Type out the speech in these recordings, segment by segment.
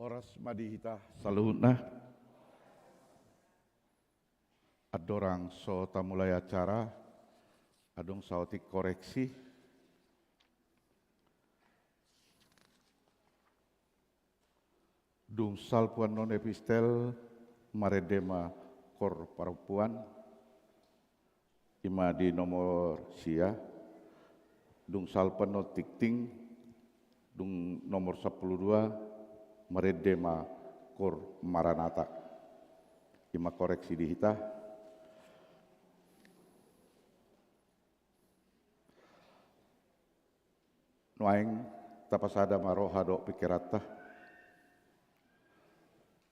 Horas madihita saluhutna. Adorang so tamulai acara, adong sautik koreksi. Dung salpuan non epistel maredema kor parupuan. Ima di nomor sia. Dung salpuan non tikting. Dung nomor 12 maredema kor maranata. Ima koreksi dihita. Nuaing tapasada maroha do pikirata.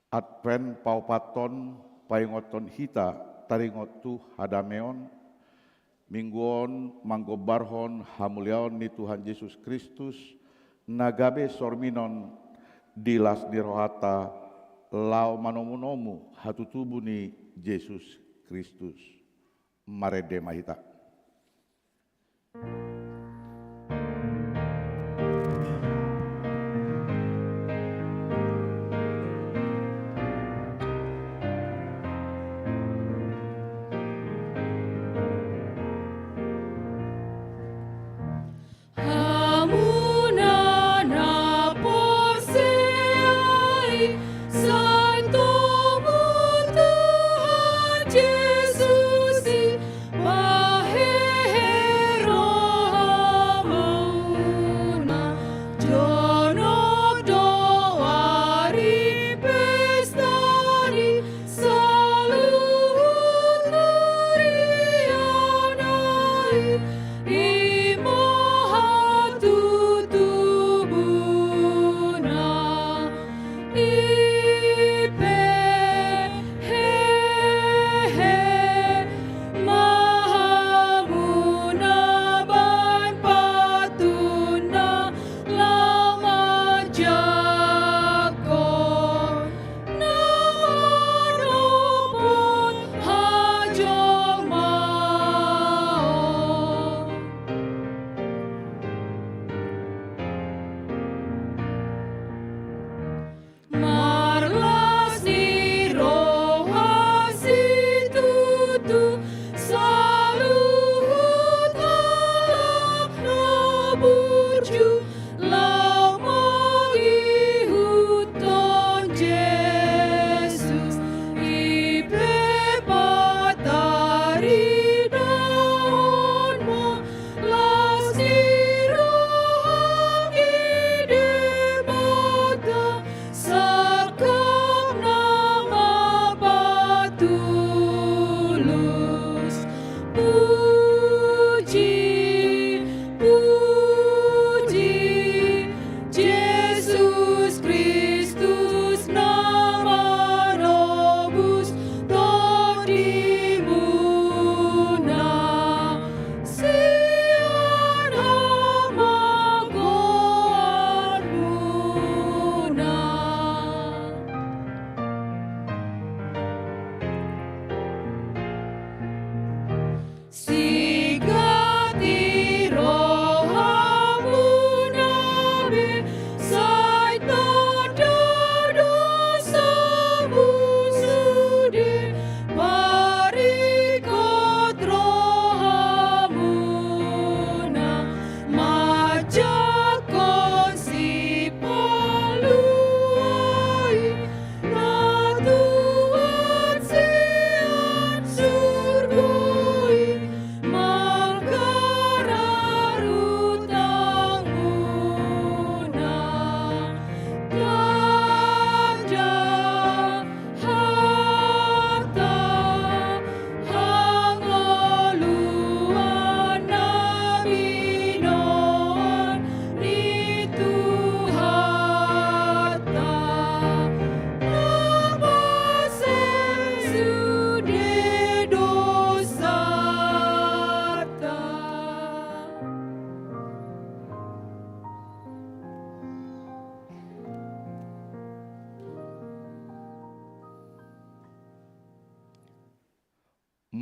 Advent paupaton paingoton hita taringotu hadameon mingguon manggobarhon hamuliaon ni Tuhan Yesus Kristus nagabe sorminon dilas dirohata lau manomu hatutubu ni Yesus Kristus maredema hita.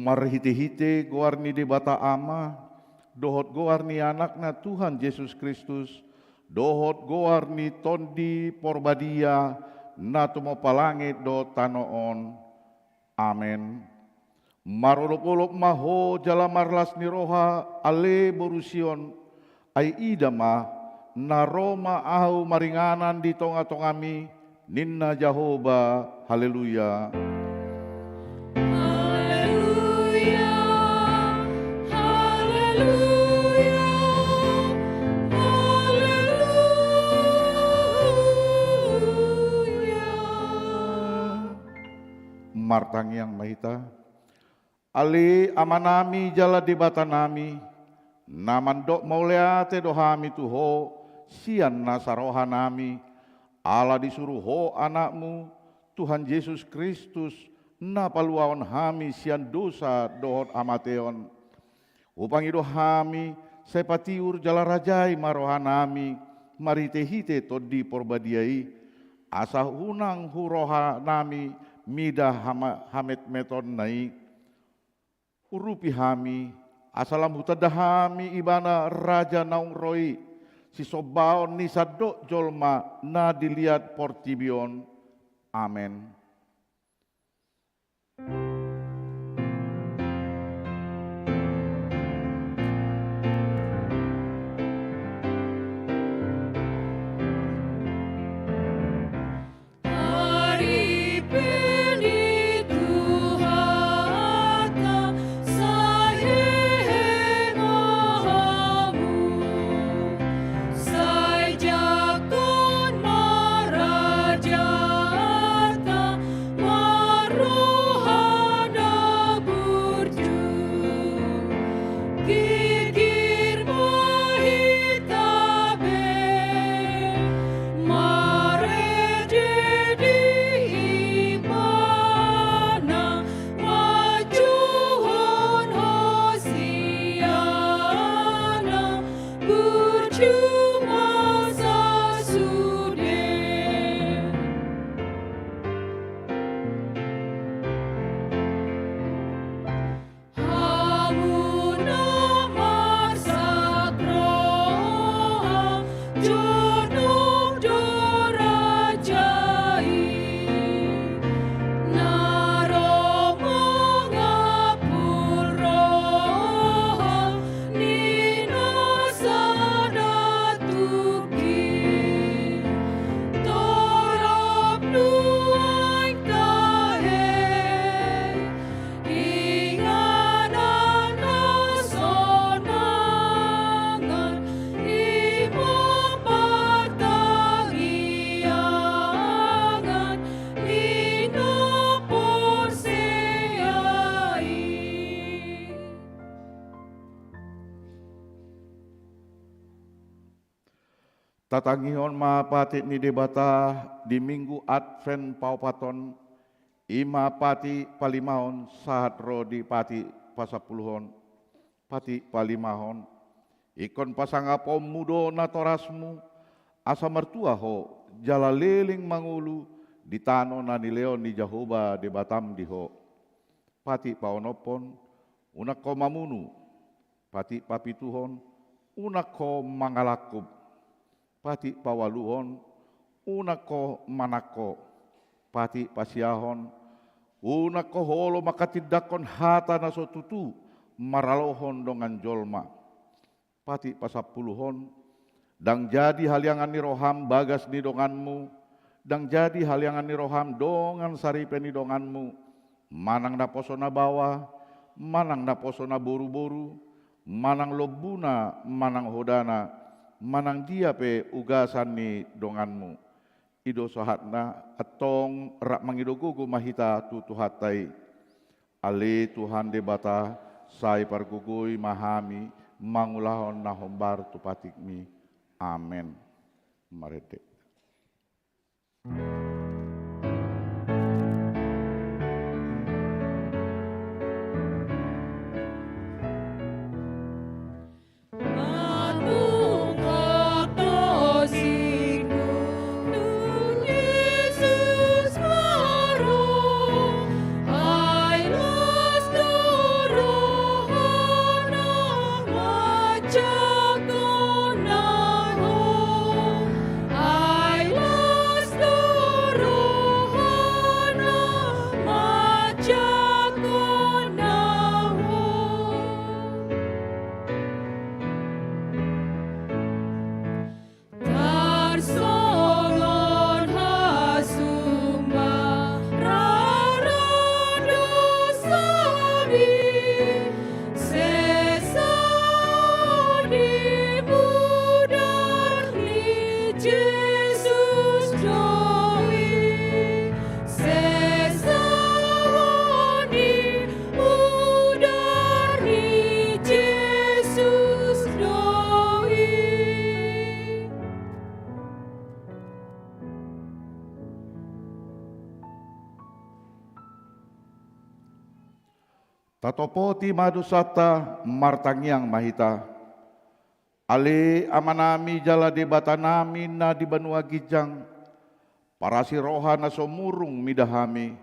Marhite-hite goarni di bata ama, dohot goarni anakna Tuhan Yesus Kristus, dohot goarni tondi porbadia, natumo palangit do tanoon. Amen. Marolop-olop maho jalamarlas ni roha ale borusion, ay idama, naroma ahu maringanan di tonga-tongami, ninna Jehovah, haleluya. Martang yang mahita, ali amanami jala di batanami, namandok mauleate dohami tuho, sian nasarohanami, ala disuruh ho anakmu, Tuhan Yesus Kristus na paluaon hami sian dosa dohot amateon. Upang ido hami sepatiur jala rajai marohanami maritehite todi porbadiai asa hunang huroha nami mida hamet meton nai urupi hami asalam hutadahami ibana raja naung roi si sobaon ni sadok jolma na dilihat portibion. Amen. Tatangihon mapati ni debata di minggu Advent paupaton ima pati palimahon sahat ro di pati pasapuluhon pati palimahon ikon pasangapom mudo natorasmu asa mertua ho jala leling mangulu di tano na ni leon ni Jahoba di Batam di ho pati paonopon unak ko mamunu pati papituhon unak ko mangalakub pati pawaluhon unako manako pati pasiahon unako holo makatidakon hata na sotutu maralohon dongan jolma pati pasapuluhon dang jadi haliangan ni roham bagas ni donganmu dang jadi haliangan ni roham dongan saripe ni donganmu manang na poso na bawa manang na poso na boru-boru manang lobuna manang hodana manang dia pe ugasan ni donganmu ido sohatna atong rak mangidogugu mahita tutuhatai ale Tuhan debata sai pargugui mahami mangulahon na hombar tupatikmi amen marete. Tatopoti madusata martangiang mahita. Ale amanami jala debata nami na di banua gijang. Parasi roha na somurung midahami.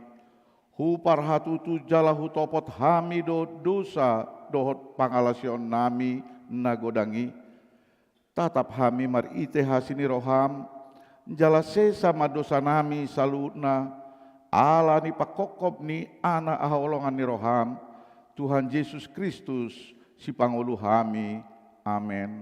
Hupar hatutu jala hutopot hami do dosa dohot pangalasion nami nagodangi. Tatap hami marite hasini roham. Jala sesa madosa nami salutna. Ala ni pakokob ni ana aholongan ni roham. Tuhan Yesus Kristus si pangulu hami. Amin.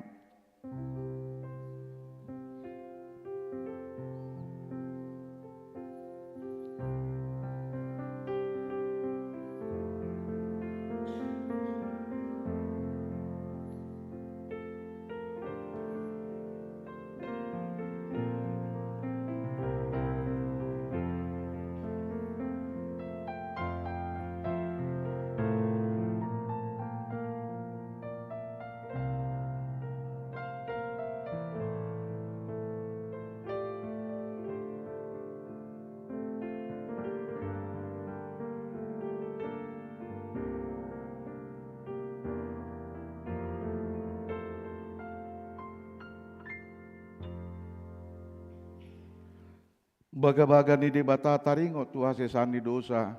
Baga-baga ni debata taringo tuha sesani dosa.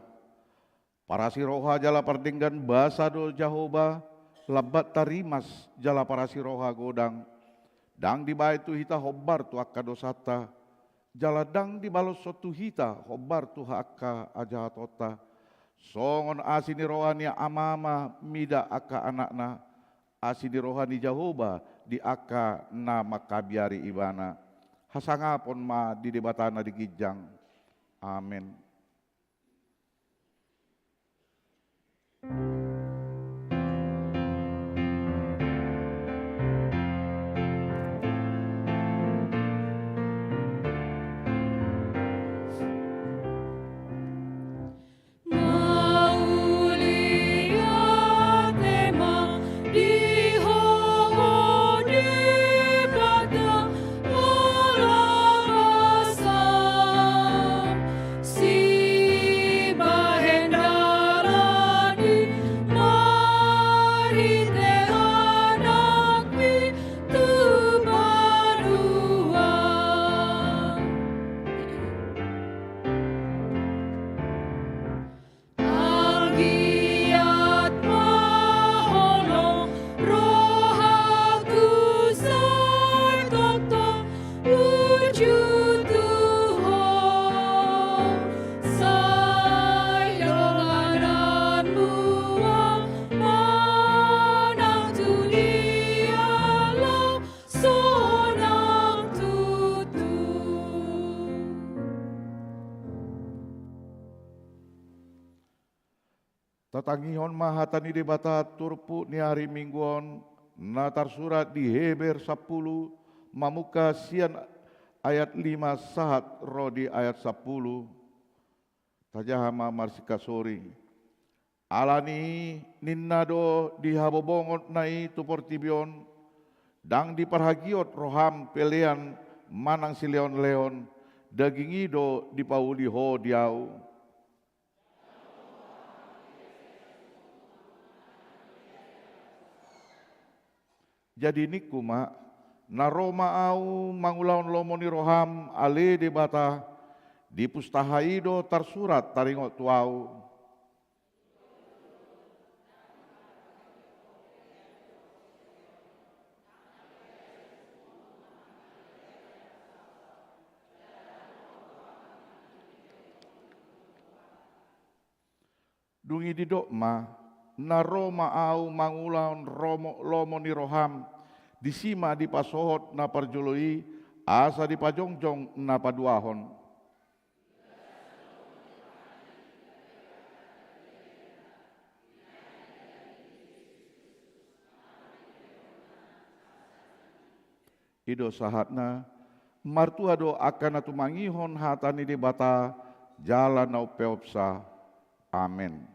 Parasi roha jala pardenggan basa do Jahoba. Labat tarimas jala parasi roha godang. Dang di bae tu hita hobar tu akka dosata. Jala dang di balos sotu hita hobar tu akka ajahatota. Songon asini rohani amama mida akka anakna. Asini rohani Jahoba di akka na makabiari ibana. Hasangapon ma di debatana di gijang. Amin. Tatangihon mahatani debata turpu ni hari mingguon natar surat di Heber 10 mamuka sian ayat 5 sahat rodi ayat 10 tajahama marsika sori alani ninnado dihabobongot nai tuportibion dang diparhagiot roham pelean manang sileon leon dagingido dipauli ho diau. Jadi nikuma naroma au mangulaon lomoni roham ale debata di pustahaido tarsurat taringot tuau. Dungi di dokma naroma au mangulaon lomoni roham disima di pasohot na parjoloi asa di pajongjong na paduahon. Ido sahatna martua do akan atumangihon hatani debata jalan nau peopsa. Amin.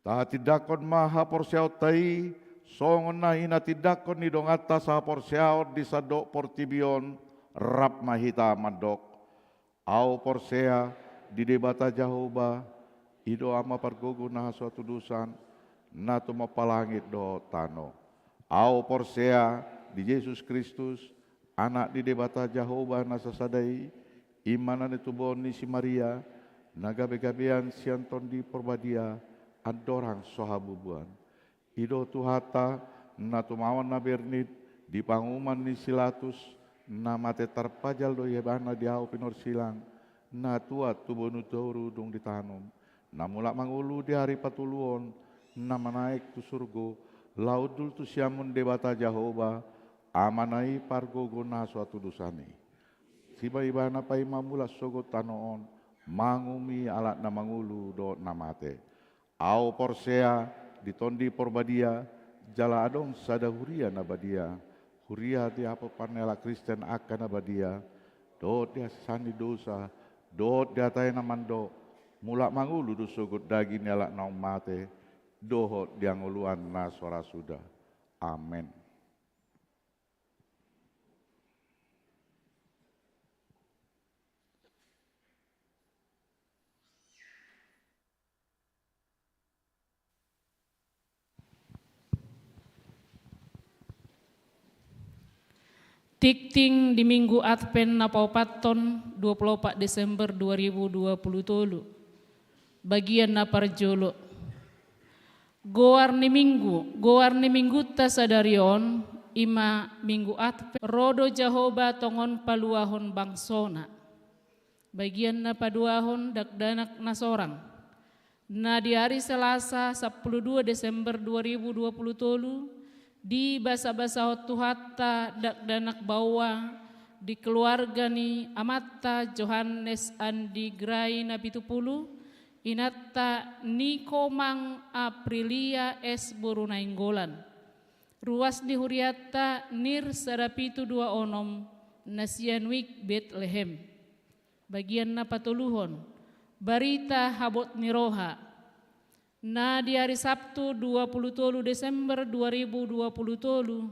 Ta tidakon maha porsiao tai songon na ina tidakon ni dong atas ha porsiao di sadok portibion rap mahita mandok. Au porsea di debata Jahoba ido ama pargogo na suatu dusan na tumapalangit do tano. Au porsea di Yesus Kristus anak di debata Jahoba na sasadai imanan itu boni si Maria nagabe-gabean sianton di porbadia adorang sohabubuan. Ido tuhata na tumawan na bernit di panguman ni silatus na mate tarpajal do yebana di au pinor silang na tuat tubonu toru dung ditanum na mulak mangulu di hari patuluon na manaik tu surgo laudul tu siamun debata Jahoba amanai pargogo na suatu dusani siba ibana pai mamula sogo tanoon mangumi alat na mangulu do namate au porsea ditondi porbadia jala adong sada huria na badia huria di apa panela Kristen akan na badia do dia sani dosa do dia tay na mando mulak mangulu do sogo daging alak naung mate dohot diang uluan na suara sudah. Amin. Tikting di Minggu Advent na paupaton 24 Desember 2020 tolu. Bagian na parjolo. Goar ni minggu ta sadarion ima Minggu Advent rodo Jahoba tongon paluahon bangsona. Bagian na paduahon dakdanak na sorang. Na di hari Selasa 12 Desember 2020 tolu di basa-basa Tuhatta dakdanak bawa di keluarga ni Amatta Johannes Andi Grai na 70 inatta Nikomang Aprilia S Borunainggolan ruas di Huriatta Nir Sarapitu 2 onom Nasianwik Bethlehem. Bagian na patuluhon Barita Habot Niroha na di hari Sabtu 23 Desember 2020 tolu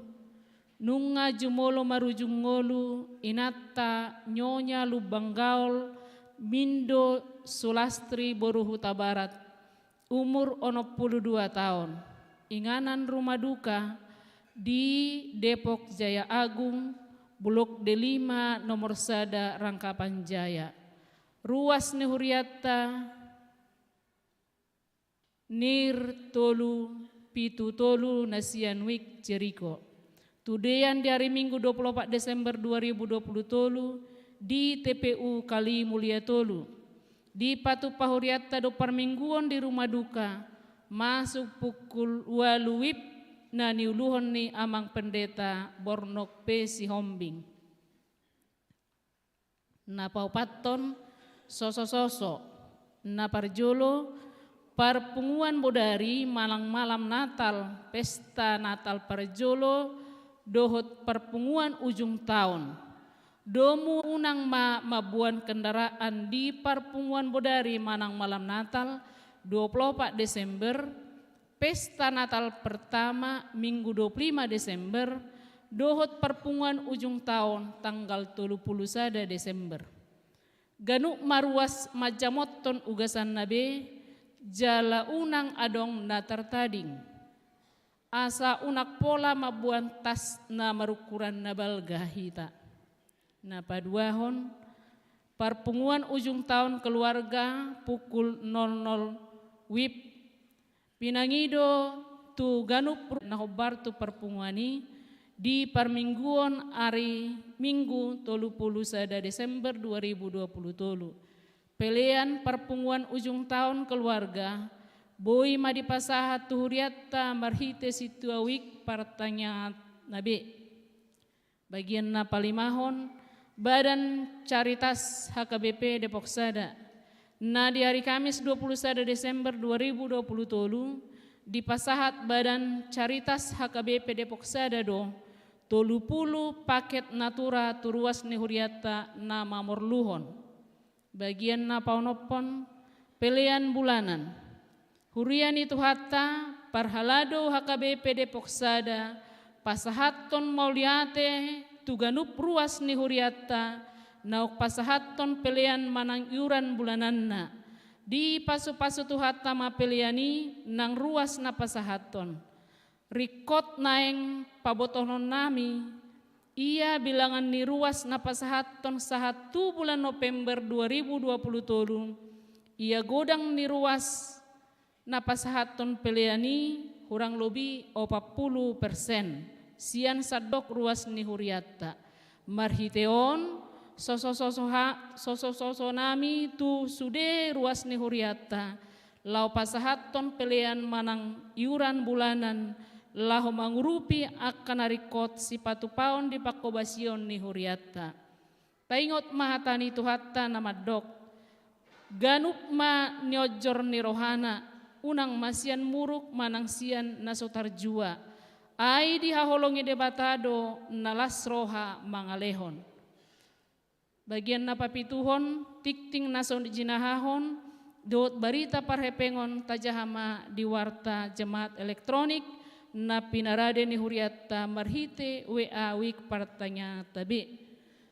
nunga jumolo marujungolu inatta Nyonya Lubanggaul Mindo Sulastri Boruhuta Barat umur 62 tahun inganan rumah duka di Depok Jaya Agung Blok D5 nomor sada Rangkapan Jaya ruas Nehuriatta Nir tolu pitu tolu Nasianwik Jeriko. Tudean di hari Minggu 24 Desember 2020 tolu di TPU Kali Mulia tolu. Di Patu Pahuriatta do parmingguon di rumah duka masuk pukul 8 wib na niuluhon ni amang pendeta Bornok P. Sihombing. Na paupaton soso-soso na parjolo Parpunguan Bodari malang malam Natal, pesta Natal Parjolo, dohot perpunguan ujung tahun. Domu unang mabuan kendaraan di Parpunguan Bodari manang malam Natal, 24 Desember, pesta Natal pertama Minggu 25 Desember, dohot perpunguan ujung tahun tanggal 31 Desember. Ganuk maruas majamoton ugasan nabe, jala unang adong na tertading. Asa unak pola mabuan tas na marukuran na balgahita. Na paduahon, parpunguan ujung tahun keluarga pukul 00 wib. Pinangido tu ganup na hobar tu perpunguani di parmingguon ari Minggu 31 Desember 2020 tolu. Pelean perpunguan ujung tahun keluarga, boi madipasahat tuhuriatta marhite situawik partanya nabi. Bagian na palimahon, Badan Caritas HKBP Depok Sada. Na di hari Kamis 21 Desember 2020 tolu, di pasahat Badan Caritas HKBP Depok Sada do, 30 paket natura turuas nehuriatta nama morluhon. Bagian na paunopon pelean bulanan Hurian itu hatta parhalado HKBP Depok Sada pasahaton mauliate tuganup ruas ni huriatta nauk pasahaton pelean manang iuran bulananna di pasu-pasu tu hatta mapeliani nang ruas na pasahaton rikot naeng pabotonon nami ia bilangan ni ruas na pasahaton sahatu bulan November 2023 ia godang ni ruas na pasahaton peleani kurang lebih 40%. Sian sadok ruas ni huriatta. Marhiteon soso nami tu sude ruas ni huriatta. Lau pasahaton pelean manang iuran bulanan. Lahu mangurupi akan arikot si patupaon di pakobasion ni huriatta. Taingot mahatani tu hatta nama dok. Ganup ma nyojor ni rohana. Unang masian muruk manang sian nasotarjua ai dihaholongi debatado nalas roha mangalehon bagian napapituhon tikting nason jinahahon dot barita parhepengon tajahama di warta jemaat elektronik na pinarade ni huriatta marhite WA wik partanya tabi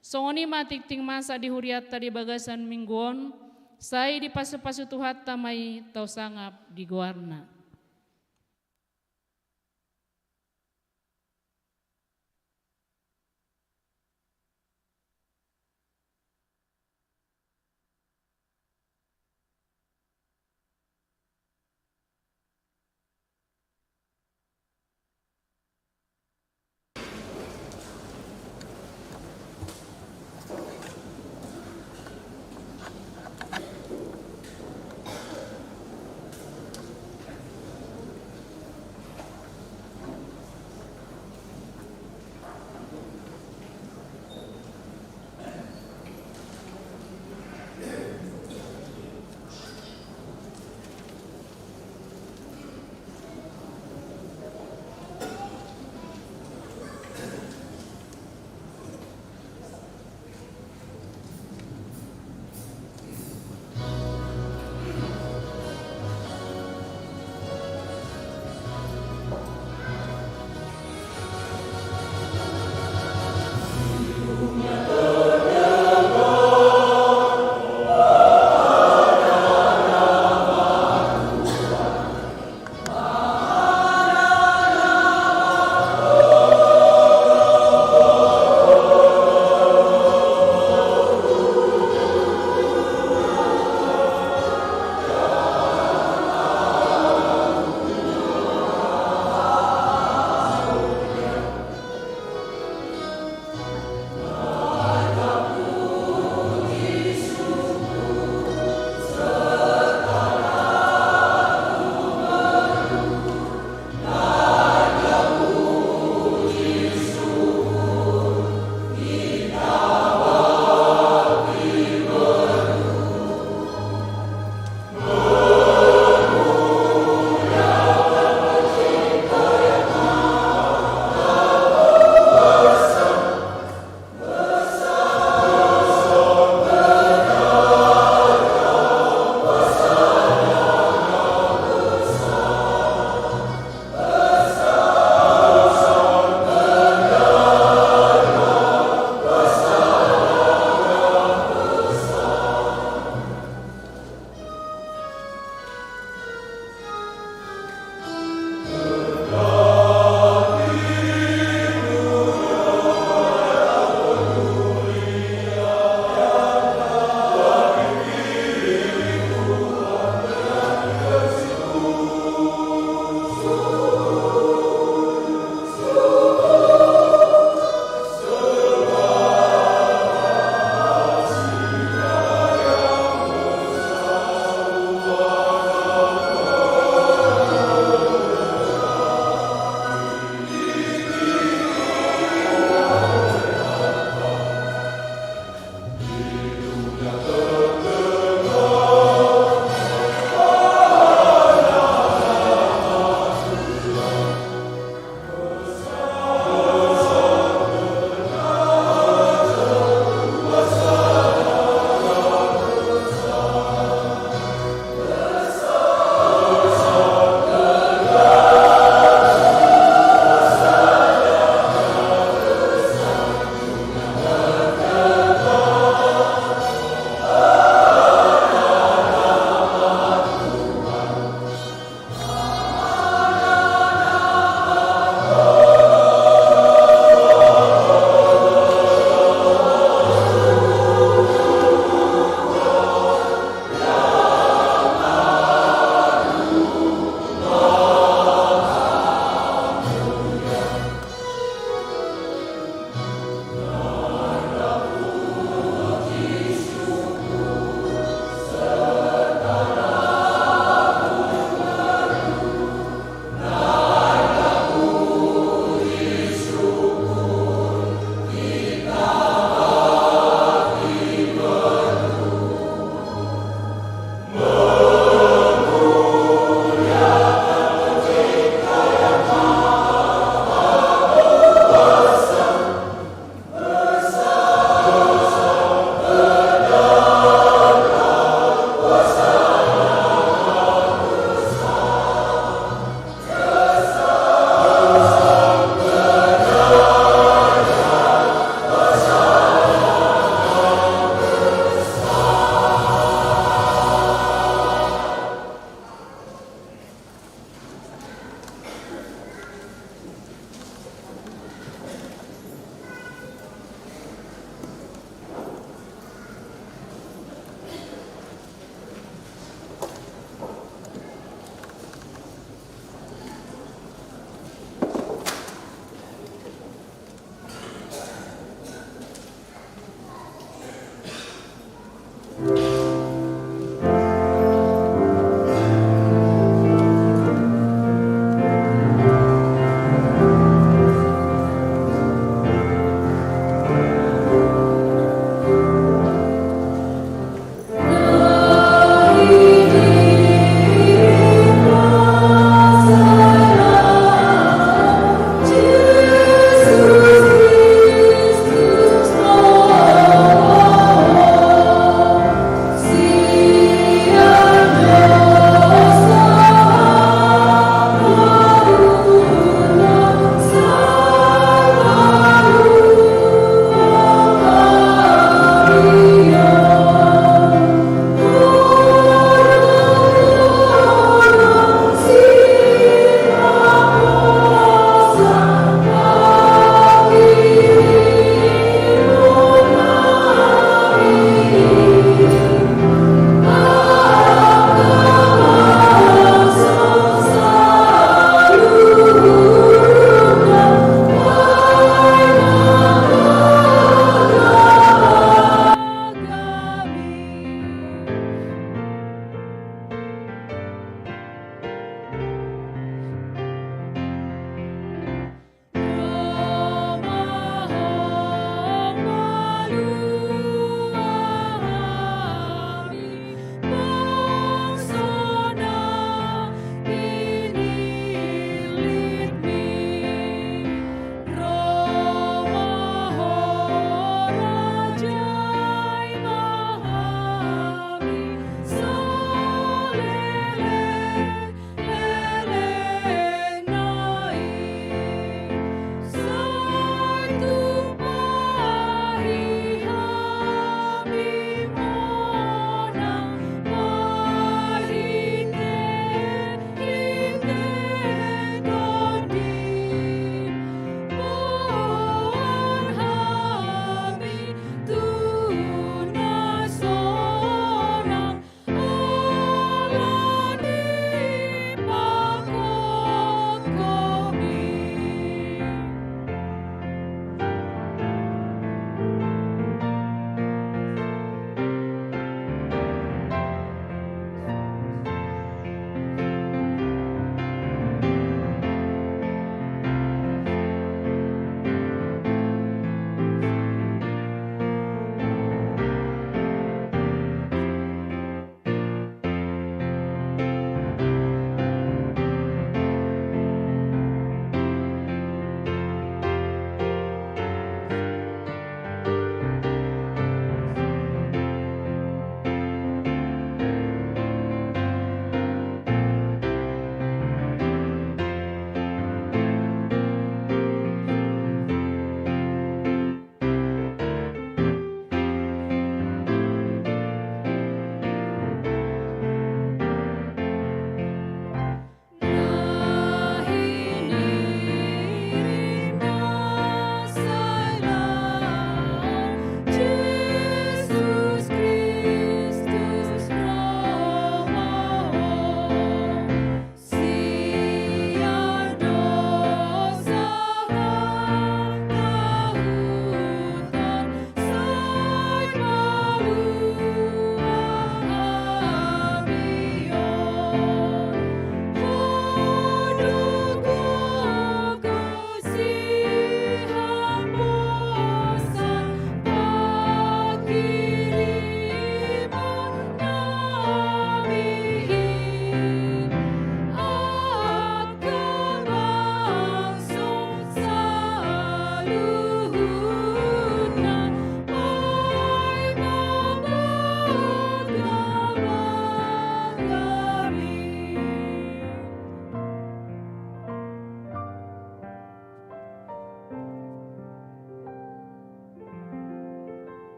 songoni ma tikting masa di huriatta di bagasan mingguon saya di pasu-pasu tuhat tamai tau sangap di guarna.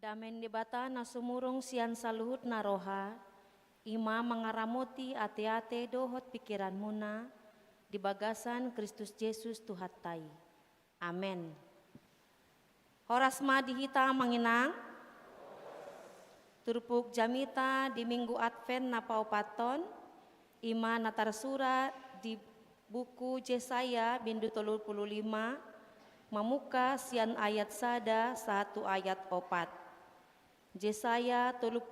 Damen debata na sumurong sian saluhut na roha, ima mengaramoti ate-ate dohot pikiran muna, di bagasan Kristus Yesus Tuhatai. Amen. Horasma dihita manginang, turpuk jamita di minggu Advent na paupaton, ima natarsura di buku Yesaya bindu 35, memuka sian ayat sada 1 ayat 4. Yesaya 35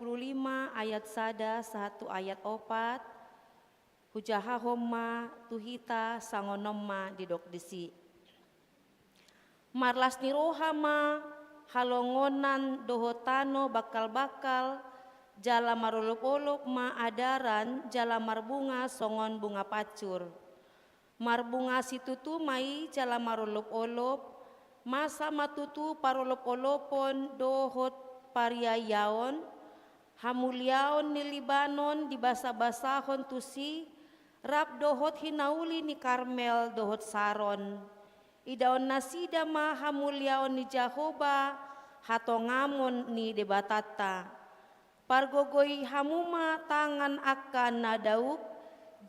ayat sada 1 ayat 4, hujaha homma tuhita sangonomma didok desi. Marlas nirohama halongonan dohotano bakal-bakal jala marolop-olop ma adaran jala marbunga songon bunga pacur. Marbunga situtu mai jala marolop-olop masa matutu parolop-olopon dohot pariayaon hamuliaon ni Libanon di basa-basahon tusi rap dohot hinauli ni Karmel dohot Saron idaon nasida ma hamuliaon ni Jahoba hatongamon ni debatata pargogoi hamuma tangan akan na dauk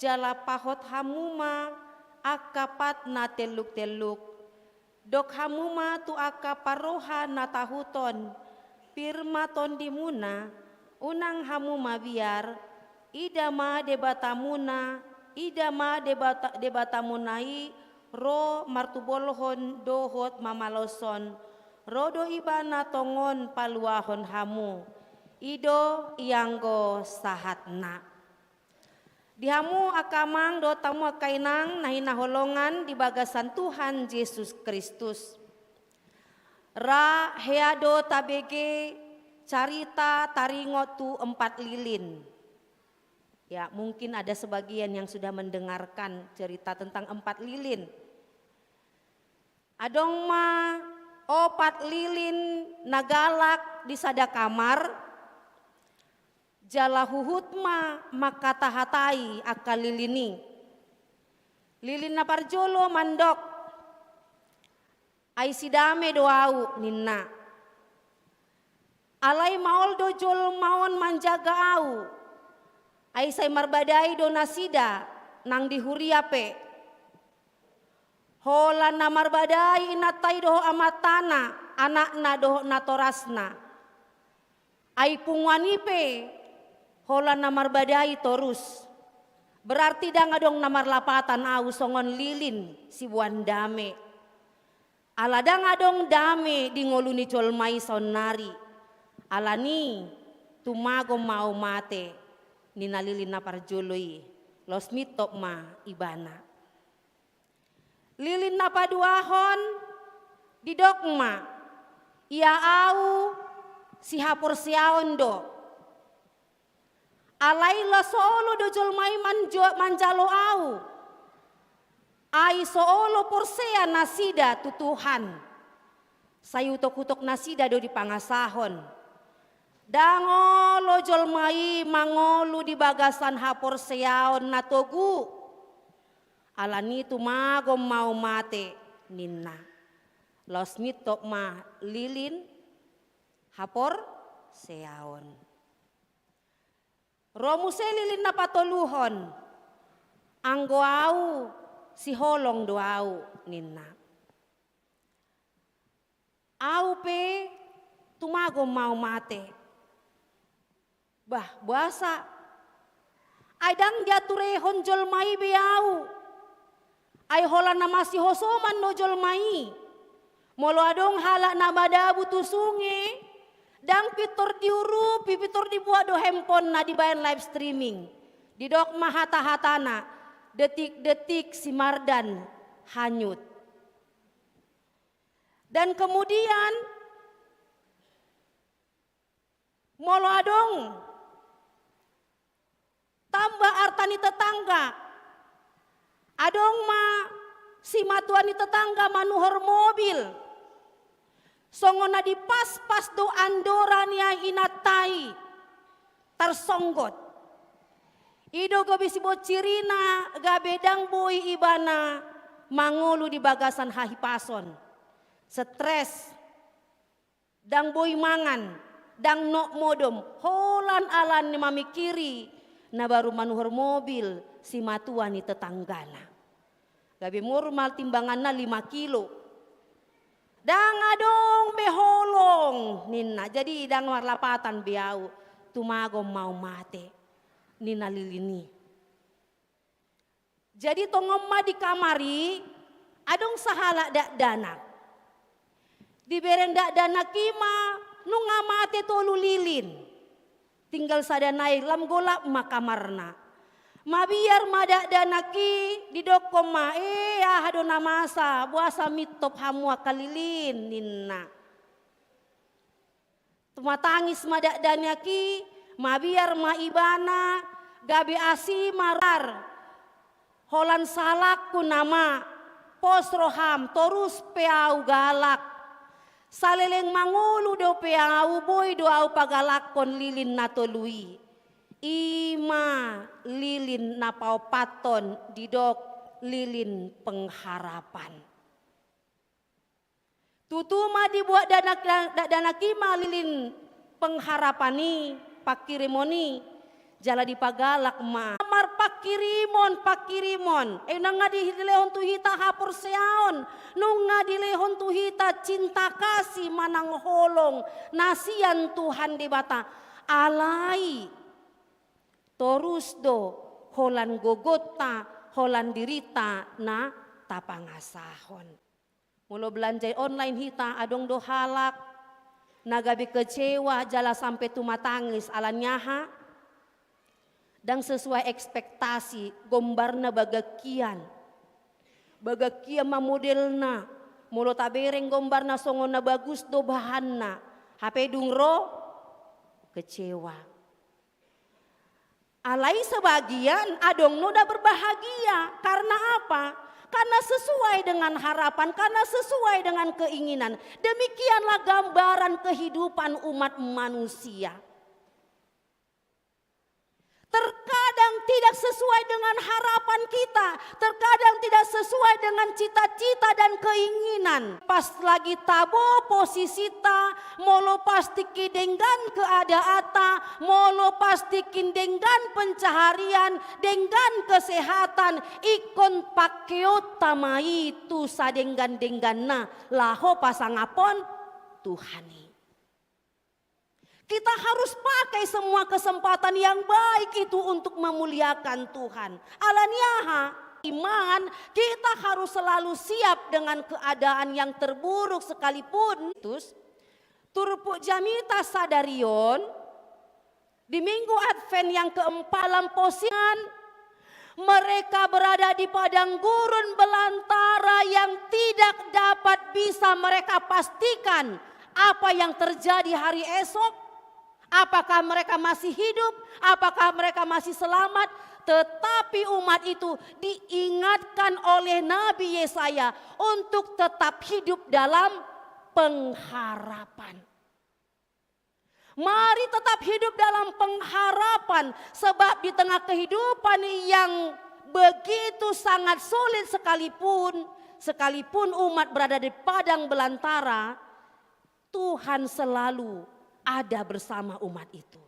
jala pahot hamuma akapat na teluk-teluk dok hamuma tu aka paroha na tahuton firma tondimuna unang hamuma biar idama debatamuna idama debatamunai ro martubolhon dohot mamaloson rodo ibana tongon paluahon hamu ido ianggo sahatna dihamu akamang do tamu akainang nahina holongan di bagasan Tuhan Yesus Kristus. Ra heado tabege carita taringotu 4 lilin. Ya mungkin ada sebagian yang sudah mendengarkan cerita tentang 4 lilin. Adong ma 4 lilin nagalak di sada kamar. Jala huhut ma makatahatai akal lilini. Lilin na parjolo mandok. Ai sidame doau ninna. Alai maol do jol maon manjaga au. Ai sai marbadai do nasida nang dihuriape. Hola na marbadai inatai doho amatana anakna doho natorasna. Ai pungwanipe hola na marbadai torus. Berarti dangadong namar lapatan au songon lilin si buan dame. Aladang adong dame di ngoluni colmai sonari. Alani tumago mau mate ni nalilin na parjoloi. Los mitop ma ibana. Lilin na paduahon di dokma. Ia au si hapur siaon do. Alaila solo do colmai manjalo au. Ai soolo porsea nasida tutuhan. Sayutok-utok nasida do di pangasahon. Dangolo jolmai mangolu di bagasan haporseaon natogu. Alani tumagom mau mate ninna. Los mitok ma lilin hapor seaon. Romuse lilin na patoluhon. Anggo au si holong doau ninna. Au pe tumago mau mate. Bah buasa. Aidang diature honjol mai beau. Ai hola nama si hosoman no jol mai. Molo adong halak na badabu tu sunge. Dang pitor diuru, pitor dibuat do handphone na dibayar live streaming. Didok mahata-hatana. Detik-detik si Mardan hanyut. Dan kemudian molo adong tambah artani tetangga. Adong ma si matuani tetangga manuhor mobil. Songona di pas-pas do andoran yang inatai tersonggot. Ido gabi si bocirina gabedang boy ibana mangolu di bagasan hahipason. Stres dang boy mangan dang nok modom holan alan ni mamikiri na baru manuhur mobil si matuan ni tetanggana. Gabi normal timbanganna 5 kilo. Dang adong beholong nina jadi dang marlapatan biau tumagom mau mate nina lilini. Jadi tongomma di kamari adong sahala dak danak. Di berenda danak kima nunga mate tolu lilin. Tinggal sadanai lam golap makamarna. Mabiar madak danaki di dokom ma hadona masa buasa mitop hamua kalilin ninna. Tumatangis madak danaki mabiar ma ibana gabe asi marar. Holan salak ku nama posroham torus peau galak. Saleleng mangulu do peau boy do au pagalakon lilin natolui. Ima lilin napau paton didok lilin pengharapan. Tutuma dibuat danakima lilin pengharapani pakirimoni jala di pagalak ma. Amar pakirimon. Nanga di lehon tuhita hapur seaon. Nunga di lehon tuhita cinta kasih manang holong. Nasian Tuhan di bata. Alai. Torus do holan gogota, holan dirita na tapangasahon. Mulo belanja online hita adong do halak. Nagabi kecewa jala sampai tumatangis alanyaha. Dan sesuai ekspektasi gombarna bagakian mamodelna mulo tabereng gombarna songona bagus do bahanna hape dungro kecewa. Alai sebagian adong noda berbahagia karena apa? Karena sesuai dengan harapan, karena sesuai dengan keinginan. Demikianlah gambaran kehidupan umat manusia. Terkadang tidak sesuai dengan harapan kita, terkadang tidak sesuai dengan cita-cita dan keinginan. Pas lagi tabo posisita, molo pasti kidenggan keadaata, molo pasti kindenggan pencaharian, denggan kesehatan, ikon pakeo tamai tu sadenggan-dengganna laho pasangapon Tuhani. Kita harus pakai semua kesempatan yang baik itu untuk memuliakan Tuhan. Alaniaha iman kita harus selalu siap dengan keadaan yang terburuk sekalipun. Terus turpuk jamita sadarion di minggu Advent yang keempat dalam posisian mereka berada di padang gurun belantara yang tidak dapat bisa mereka pastikan apa yang terjadi hari esok. Apakah mereka masih hidup? Apakah mereka masih selamat? Tetapi umat itu diingatkan oleh Nabi Yesaya untuk tetap hidup dalam pengharapan. Mari tetap hidup dalam pengharapan, sebab di tengah kehidupan yang begitu sangat sulit sekalipun umat berada di padang belantara, Tuhan selalu ada bersama umat itu.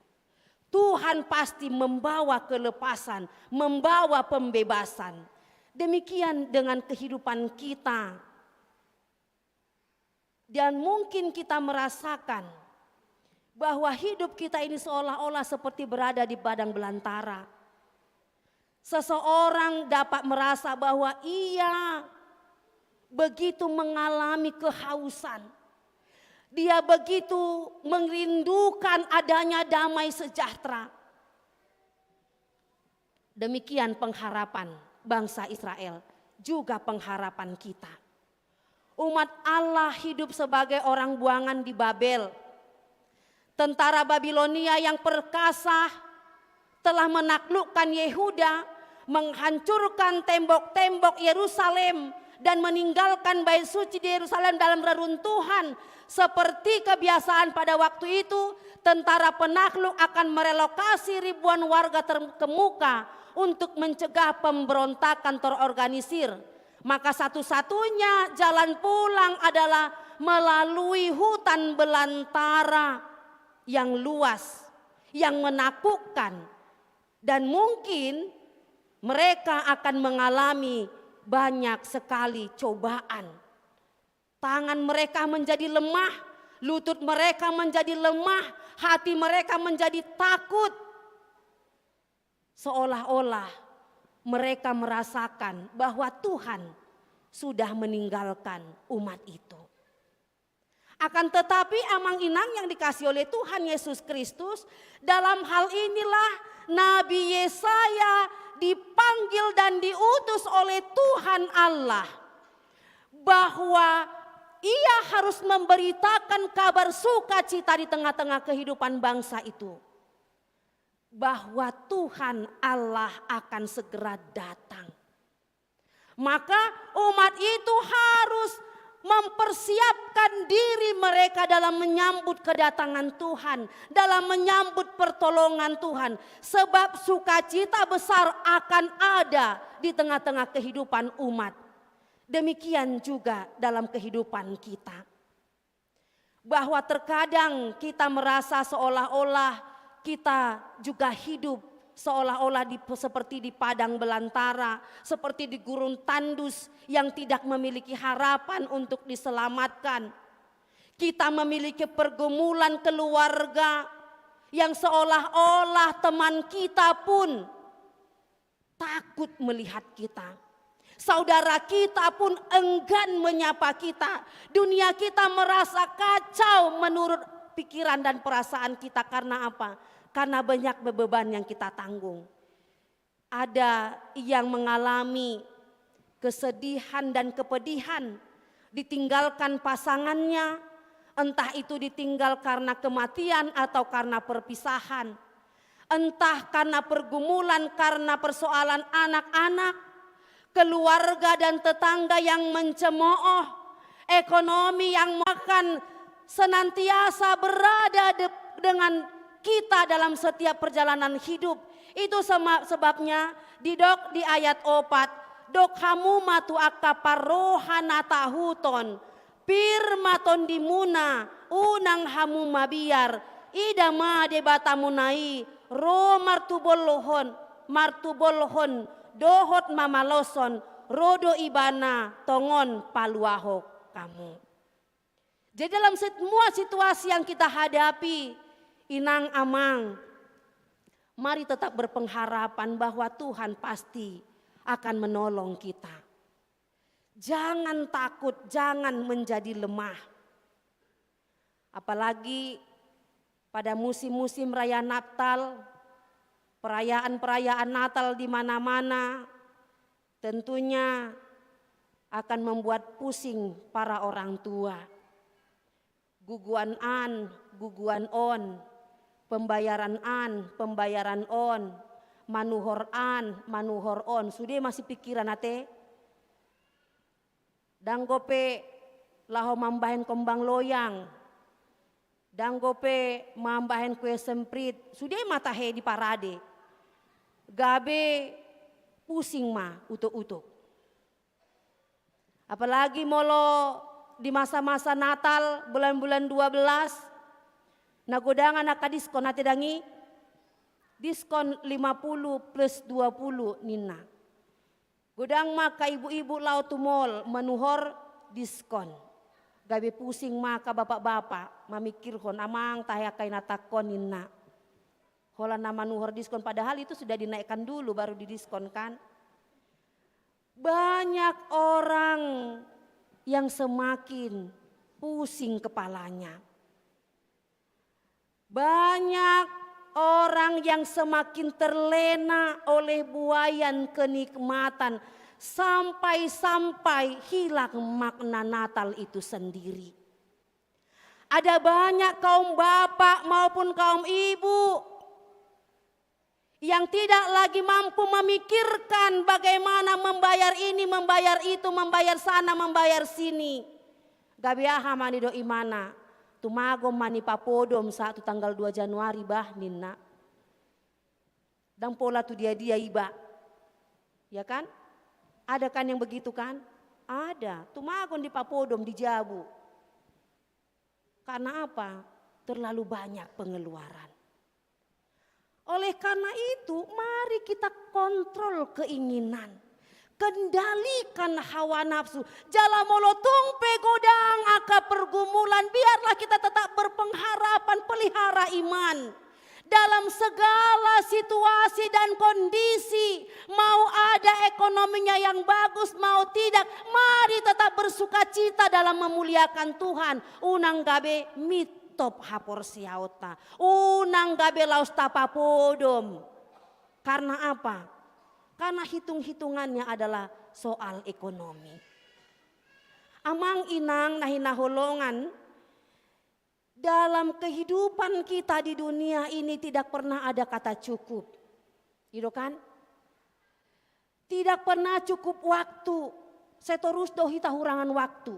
Tuhan pasti membawa kelepasan, membawa pembebasan. Demikian dengan kehidupan kita. Dan mungkin kita merasakan bahwa hidup kita ini seolah-olah seperti berada di padang belantara. Seseorang dapat merasa bahwa ia begitu mengalami kehausan. Dia begitu merindukan adanya damai sejahtera. Demikian pengharapan bangsa Israel, juga pengharapan kita. Umat Allah hidup sebagai orang buangan di Babel. Tentara Babilonia yang perkasa telah menaklukkan Yehuda, menghancurkan tembok-tembok Yerusalem dan meninggalkan bait suci di Yerusalem dalam reruntuhan. Seperti kebiasaan pada waktu itu, tentara penakluk akan merelokasi ribuan warga terkemuka untuk mencegah pemberontakan terorganisir. Maka satu-satunya jalan pulang adalah melalui hutan belantara. yang luas, yang menakutkan, dan mungkin mereka akan mengalami banyak sekali cobaan. Tangan mereka menjadi lemah, lutut mereka menjadi lemah, hati mereka menjadi takut. Seolah-olah mereka merasakan bahwa Tuhan sudah meninggalkan umat itu. Akan tetapi amang inang yang dikasih oleh Tuhan Yesus Kristus, dalam hal inilah Nabi Yesaya dipanggil dan diutus oleh Tuhan Allah bahwa ia harus memberitakan kabar sukacita di tengah-tengah kehidupan bangsa itu. Bahwa Tuhan Allah akan segera datang. Maka umat itu harus mempersiapkan diri mereka dalam menyambut kedatangan Tuhan, dalam menyambut pertolongan Tuhan, sebab sukacita besar akan ada di tengah-tengah kehidupan umat. Demikian juga dalam kehidupan kita, bahwa terkadang kita merasa seolah-olah kita juga hidup seolah-olah seperti di padang belantara, seperti di gurun tandus yang tidak memiliki harapan untuk diselamatkan. Kita memiliki pergumulan keluarga yang seolah-olah teman kita pun takut melihat kita. Saudara kita pun enggan menyapa kita. Dunia kita merasa kacau menurut pikiran dan perasaan kita. Karena apa? Karena banyak beban yang kita tanggung. Ada yang mengalami kesedihan dan kepedihan, ditinggalkan pasangannya, entah itu ditinggal karena kematian atau karena perpisahan, entah karena pergumulan, karena persoalan anak-anak, keluarga dan tetangga yang mencemooh, ekonomi yang akan senantiasa berada dengan kita dalam setiap perjalanan hidup. Itu sebabnya di ayat 4, dok hamu matu akaparohana tahuton pirmaton dimuna unang hamu mabiar idama debatamunai ro martubolhon dohot mamaloson rodo ibana tongon paluahok kamu. Jadi dalam semua situasi yang kita hadapi, inang amang, mari tetap berpengharapan bahwa Tuhan pasti akan menolong kita. Jangan takut, jangan menjadi lemah. Apalagi pada musim-musim raya Natal, perayaan-perayaan Natal di mana-mana tentunya akan membuat pusing para orang tua. Guguan an, guguan on, pembayaran an, pembayaran on, manuhor an, manuhor on. Sudah masih pikiran ate? Danggope laho mambahen kembang loyang, danggope mambahen kue semprit. Sudah mata he di parade. Gabe pusing mah utuk-utuk. Apalagi molo di masa-masa Natal bulan-bulan 12 nagodangan naka diskon ate dangi diskon 50 plus 20 nina. Godang maka ibu-ibu lau tumol menuhor diskon. Gabe pusing maka bapak-bapak mamikirhon amang tahakai natakon nina. Hola nama nuhor diskon padahal itu sudah dinaikkan dulu baru didiskon kan. Banyak orang yang semakin pusing kepalanya. Banyak orang yang semakin terlena oleh buayan kenikmatan sampai-sampai hilang makna Natal itu sendiri. Ada banyak kaum bapak maupun kaum ibu yang tidak lagi mampu memikirkan bagaimana membayar ini, membayar itu, membayar sana, membayar sini. Gabiaha mani do imana, tumagom mani papodom saat tanggal 2 Januari bah nina. Dan pola tu dia iba. Ya kan? Ada kan yang begitu kan? Ada, tumagom di papodom di Jabu. Karena apa? terlalu banyak pengeluaran. Oleh karena itu, mari kita kontrol keinginan. Kendalikan hawa nafsu. Jala molotung pegodang aka pergumulan. Biarlah kita tetap berpengharapan, pelihara iman. Dalam segala situasi dan kondisi, mau ada ekonominya yang bagus, mau tidak, mari tetap bersuka cita dalam memuliakan Tuhan. Unang gabe mitop hapor siauta, unang gabe laus tapapodom. Karena apa? Karena hitung-hitungannya adalah soal ekonomi. Amang inang nahina holongan, dalam kehidupan kita di dunia ini tidak pernah ada kata cukup. Gitu kan? Tidak pernah cukup waktu. Seterus dohi tahurangan waktu.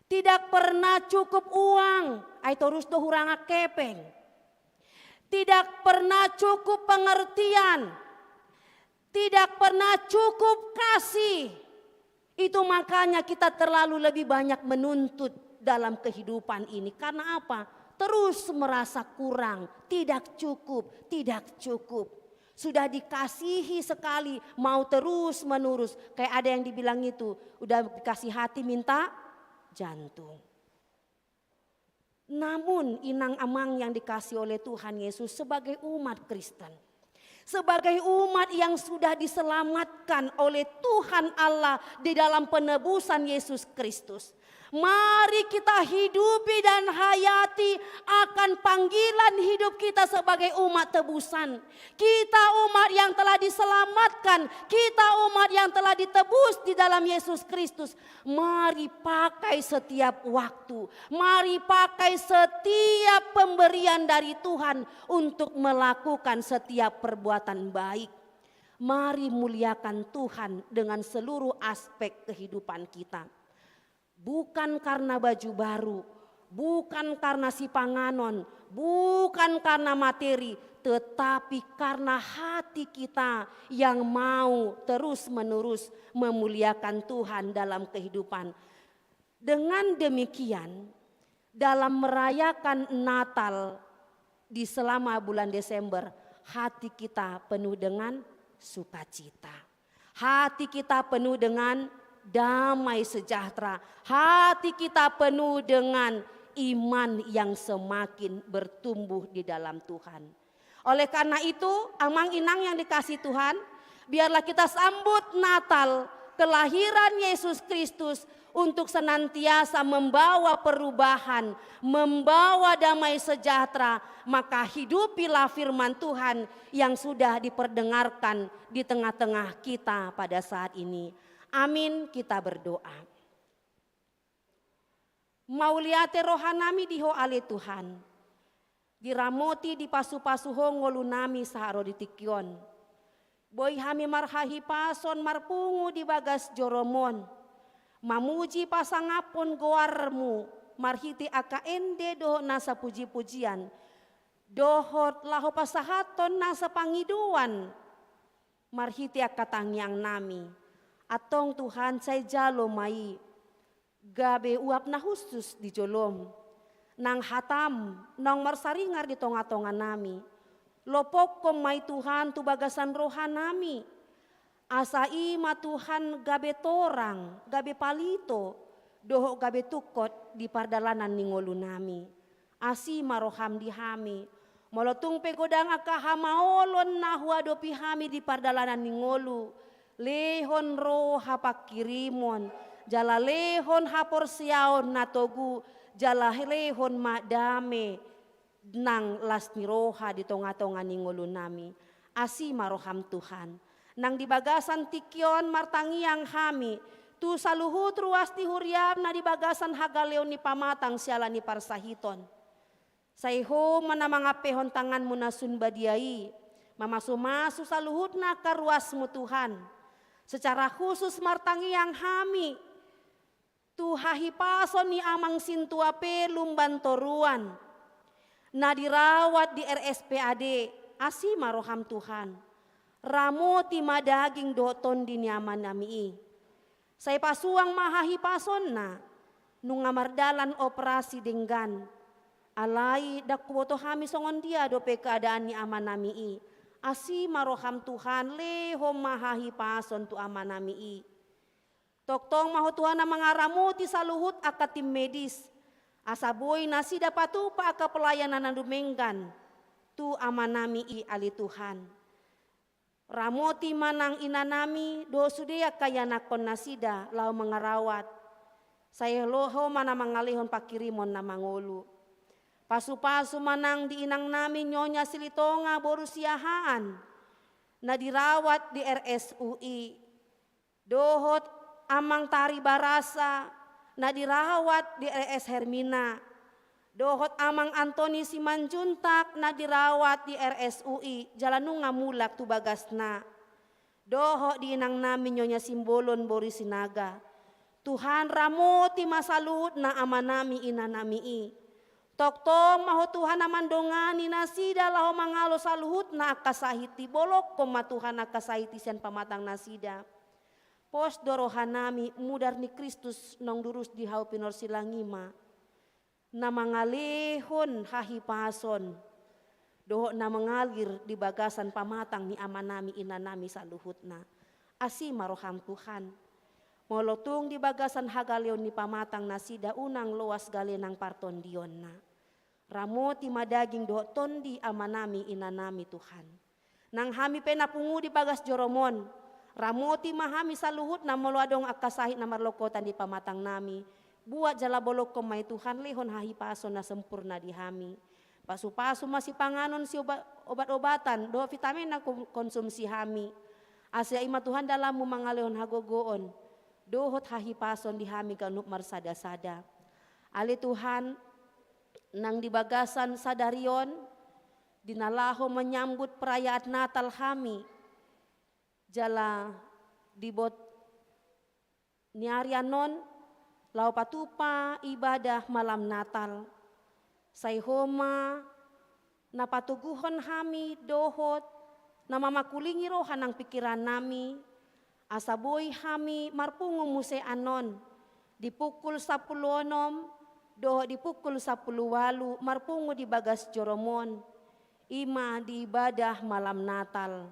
Tidak pernah cukup uang. Ai terus dohuranga kepeng. Tidak pernah cukup pengertian. Tidak pernah cukup kasih. Itu makanya kita terlalu lebih banyak menuntut dalam kehidupan ini. Karena apa? Terus merasa kurang, tidak cukup, tidak cukup. Sudah dikasihi sekali, mau terus menerus. Kayak ada yang dibilang itu, udah dikasih hati minta jantung. Namun inang amang yang dikasih oleh Tuhan Yesus sebagai umat Kristen, sebagai umat yang sudah diselamatkan oleh Tuhan Allah di dalam penebusan Yesus Kristus, mari kita hidupi dan hayati akan panggilan hidup kita sebagai umat tebusan. Kita umat yang telah diselamatkan, kita umat yang telah ditebus di dalam Yesus Kristus. Mari pakai setiap waktu, mari pakai setiap pemberian dari Tuhan untuk melakukan setiap perbuatan baik. Mari muliakan Tuhan dengan seluruh aspek kehidupan kita. Bukan karena baju baru, bukan karena si panganon, bukan karena materi, tetapi karena hati kita yang mau terus-menerus memuliakan Tuhan dalam kehidupan. Dengan demikian, dalam merayakan Natal di selama bulan Desember, hati kita penuh dengan sukacita. Hati kita penuh dengan damai sejahtera. Hati kita penuh dengan iman yang semakin bertumbuh di dalam Tuhan. Oleh karena itu, amang inang yang dikasih Tuhan, biarlah kita sambut Natal, kelahiran Yesus Kristus, untuk senantiasa membawa perubahan, membawa damai sejahtera. Maka hidupilah firman Tuhan yang sudah diperdengarkan di tengah-tengah kita pada saat ini. Amin, kita berdoa. Mauliate rohanami diho ale Tuhan. Diramoti di pasu-pasuho ngolunami saharo ditikyon. Boy hami marhahi pason marpungu di bagas joromon. Mamuji pasangapun goarmu. Marhiti aka ende doho nasa puji-pujian. Dohot laho pasahaton nasa pangiduan. Marhiti aka tangyang nami. Atong Tuhan saya jalo mai gabe uap na khusus di jolom nang hatam nang marsaringar di tonga-tonga nami lopok kom mai Tuhan tu bagasan rohan nami asa ima Tuhan gabe torang gabe palito doho gabe tukot di pardalanan ningolu nami asi maroham di hami molotung pegodang aka hamaolon na huadopi hami di pardalanan ningolu lehon roh hapakirimon, jala lehon haporsiaon natogu, jala lehon madame nang lasni roha di tonga-tonga ningolu nami. Asi maroham Tuhan. Nang di bagasan tikyon martangiang hami, tu saluhut ruas ti huriam na di bagasan hagaleon ni pamatang siala ni parsahiton. Sayho manamangapehon tanganmu na sunbadiai, mamasu-masu saluhut na karuasmu Tuhan. Secara khusus martangiang hami, tuhahi pason ni amang sintuape lumban toruan, na dirawat di RSPAD, asi maroham Tuhan. Ramo ti madaging doton di nyaman nami. Say pasuang mahahi pason na, nung ngamardalan operasi denggan, Alai dak kuboto hami songon dia dope keadaan ni amanami i. Asi maroham Tuhan leho mahahi pason tu amanami i. Toktong maho Tuhan na mangaramu ti saluhut aka tim medis. Asaboy nasi dapatu pa aka pelayanan na dumenggan. Tu amanami i ali Tuhan. Ramoti manang inanami do sudea kaya nakon nasida lau mengarawat. Saya loho mana mangalihon pakirimon na mangulu. Pasu-pasu manang di inang nami nyonya silitonga boru siahaan. Na dirawat di RSUI. Dohot amang tari barasa na dirawat di RS Hermina. Dohot amang Antoni Simanjuntak na dirawat di RSUI. Jalanunga mulak tu bagasna. Dohot di inang nami nyonya simbolon boru sinaga. Tuhan ramoti masalut na amanami inanami i. Toktong maho Tuhan amandongani nasida laho mangalo saluhut na akasahiti bolok koma Tuhan akasahiti sen pamatang nasida. Pos dorohanami mudar ni Kristus nong durus di hau pinor silangima. Na mangalehon hahi pason. Doho na mengalir di bagasan pamatang ni amanami inanami saluhutna. Asi maroham Tuhan. Molotung di bagasan hagaleon ni pamatang nasida unang loas galenang parton dion na. Ramoti madaging doho tondi amanami inanami Tuhan. Nang hami penapungu di bagas joromon. Ramoti mahami saluhut na moluadong akasahit na marlokotan di pamatang nami. Buat jala bolok komay Tuhan lehon hahi pason na sempurna di hami. Pasu-pasu masih panganon si obat-obatan do vitamin na konsumsi hami. Asya ima Tuhan dalam mangalehon hagogoon. Dohot hahi pason di hami kanup marsada-sada. Ali Tuhan nang di bagasan sadarion dinalaho menyambut perayaan Natal hami. Jala dibot niarianon lau patupa ibadah malam Natal. Sayhoma napatuguhon hami dohot namamakulingi rohan ang pikiran nami. Asaboy hami marpungo muse anon. Dipukul 10 doho dipukul 10 walu marpungo di bagas joromon. Ima di ibadah malam Natal.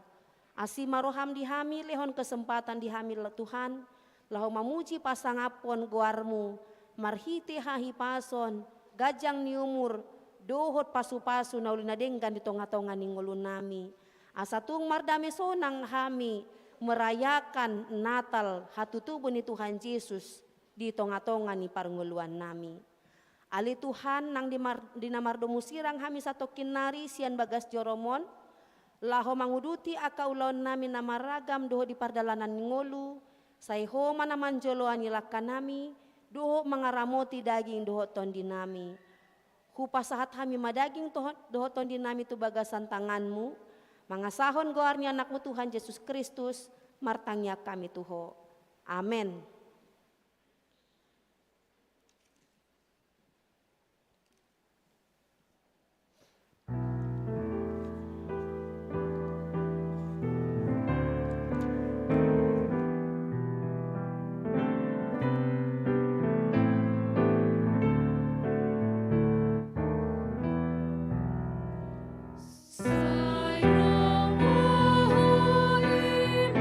Asi maroham di hami lehon kesempatan di hami Tuhan. Lahu mamuji pasangapon goarmu. Marhiti hahi pason. Gajang ni umur. Dohot pasu-pasu na ulinadenggan di tonga-tonga ni ngulun nami. Asatung mardame sonang hami. Merayakan Natal hatutubo ni Tuhan Yesus. Di tonga-tonga ni parnguluan nami. Ali Tuhan nang dinamardomu sirang hami satokin nari sian bagas joromon. Laho manguduti akaulon nami namaragam doho di pardalanan ngolu. Sayho manaman joloan ilakan nami. Doho mangaramoti daging doho tondi nami. Hupasahat hami madaging doho tondi nami tu bagasan tanganmu. Mangasahon goarnya anakmu Tuhan Yesus Kristus. Martangnya kami tuho. Amen. Sayang Immanuel.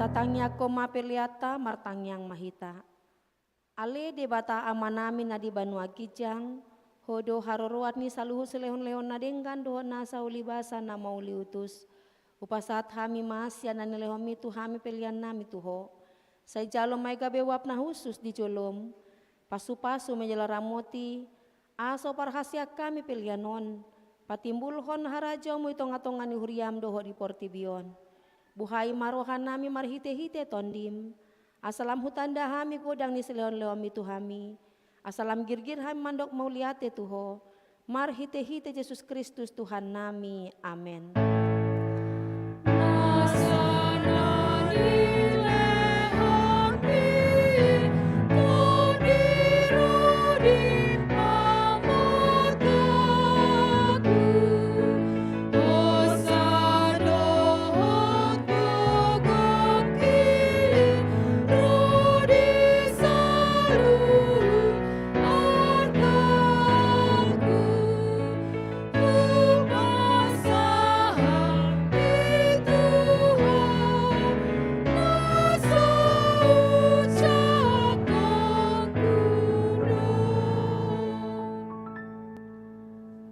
tatangnya koma peliata martangyang mahita. Ale debata amanami na di Banua Kijang, hodo haroruat ni saluhu selehon-lehon na denggan doho nasa ulibasa na mauli utus. Upasat hami masya na nilehon mitu hami pelian nami tuho. Say jalom may gabewap na husus di jolom. Pasu-pasu menjelaramoti, aso parhasya kami pelianon. Patimbulhon harajamu itongatongan ni huriam doho di portibion. Buhai marohan nami marhite-hite tondim. Asalam hutanda hami godang ni selehon-lehon itu hami. Asalam girgir hami mandok mauliate tuho. Marhite-hite Yesus Kristus Tuhan nami. Amin.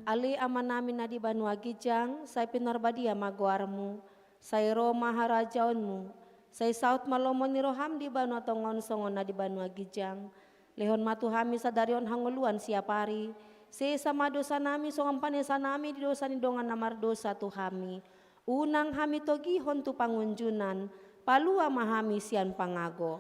Ali aman namin na di Banua Kijang, say pinorbadia maguarmu, say Roma harajaonmu, say saut malomon ni roham di Banua Tongon songon na di Banua Kijang, lehon matu hami sadarion hanguluan siapari, say sama dosa nami songon panesa nami di dosa ni dongan namar dosa tu hami, unang hami togihon tu pangunjunan, palua mahami sian pangago.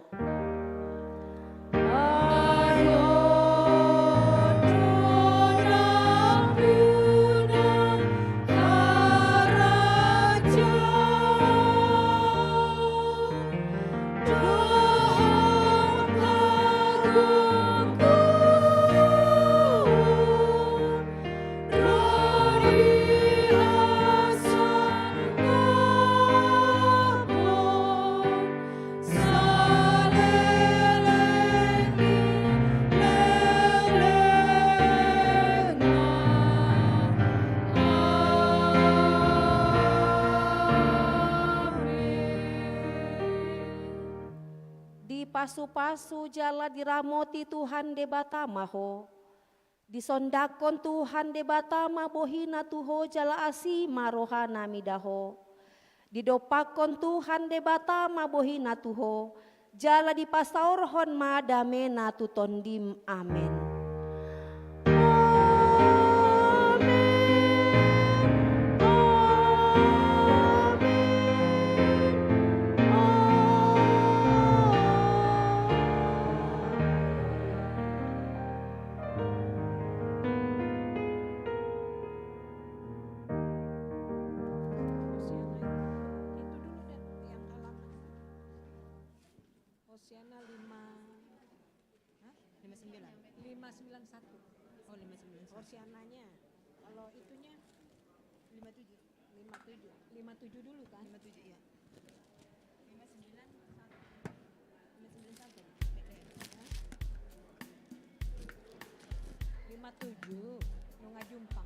Pasu-pasu jala diramoti Tuhan debata maho. Disondakon Tuhan debata mabohina tuho jala asi marohana midaho. Didopakon Tuhan debata mabohina tuho. Jala dipasaorhon madamena tutondim. Amin. Hosiana 591. Oh 591. Hosiananya. Kalau itunya 57 dulu kan? 57 ya. 591. 57. Nunga jumpa.